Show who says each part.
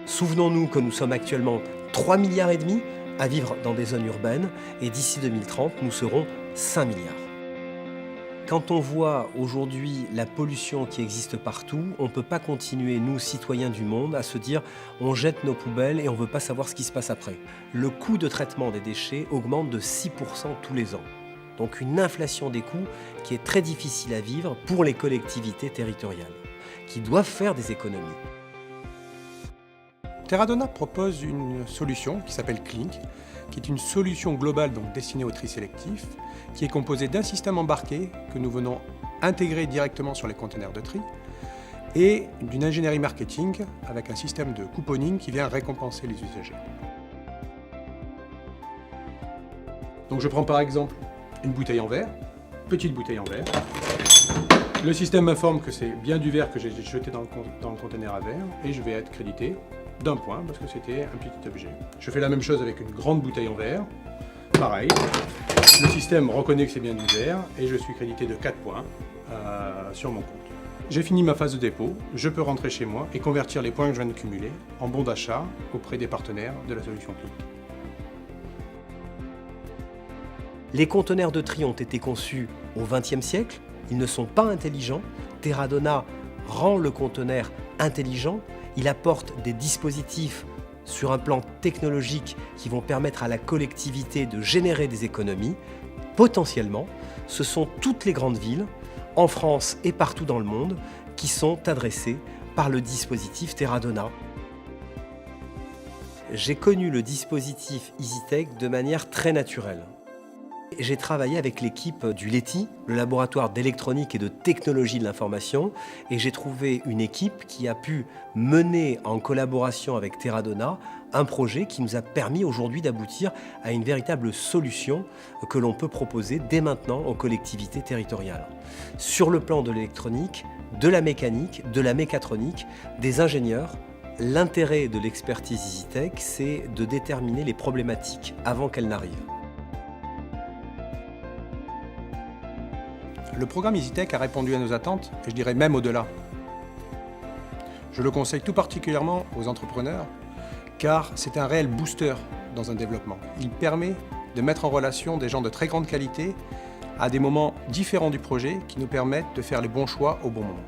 Speaker 1: Souvenons-nous que nous sommes actuellement 3,5 milliards à vivre dans des zones urbaines et d'ici 2030, nous serons 5 milliards. Quand on voit aujourd'hui la pollution qui existe partout, on ne peut pas continuer, nous, citoyens du monde, à se dire on jette nos poubelles et on ne veut pas savoir ce qui se passe après. Le coût de traitement des déchets augmente de 6% tous les ans. Donc une inflation des coûts qui est très difficile à vivre pour les collectivités territoriales, qui doivent faire des économies.
Speaker 2: Terradona propose une solution qui s'appelle Clink, qui est une solution globale donc destinée au tri sélectif, qui est composée d'un système embarqué que nous venons intégrer directement sur les conteneurs de tri et d'une ingénierie marketing avec un système de couponing qui vient récompenser les usagers. Donc je prends par exemple une bouteille en verre, petite bouteille en verre. Le système m'informe que c'est bien du verre que j'ai jeté dans le conteneur à verre et je vais être crédité d'un point parce que c'était un petit objet. Je fais la même chose avec une grande bouteille en verre. Pareil, le système reconnaît que c'est bien du verre et je suis crédité de 4 points sur mon compte. J'ai fini ma phase de dépôt, je peux rentrer chez moi et convertir les points que je viens de cumuler en bons d'achat auprès des partenaires de la solution Clink.
Speaker 1: Les conteneurs de tri ont été conçus au XXe siècle, ils ne sont pas intelligents. Terradona rend le conteneur intelligent. Il apporte des dispositifs sur un plan technologique qui vont permettre à la collectivité de générer des économies. Potentiellement, ce sont toutes les grandes villes, en France et partout dans le monde, qui sont adressées par le dispositif Terradona. J'ai connu le dispositif EasyTech de manière très naturelle. J'ai travaillé avec l'équipe du LETI, le laboratoire d'électronique et de technologie de l'information, et j'ai trouvé une équipe qui a pu mener en collaboration avec Terradona un projet qui nous a permis aujourd'hui d'aboutir à une véritable solution que l'on peut proposer dès maintenant aux collectivités territoriales. Sur le plan de l'électronique, de la mécanique, de la mécatronique, des ingénieurs, l'intérêt de l'expertise EasyTech, c'est de déterminer les problématiques avant qu'elles n'arrivent.
Speaker 2: Le programme EasyTech a répondu à nos attentes, et je dirais même au-delà. Je le conseille tout particulièrement aux entrepreneurs, car c'est un réel booster dans un développement. Il permet de mettre en relation des gens de très grande qualité à des moments différents du projet qui nous permettent de faire les bons choix au bon moment.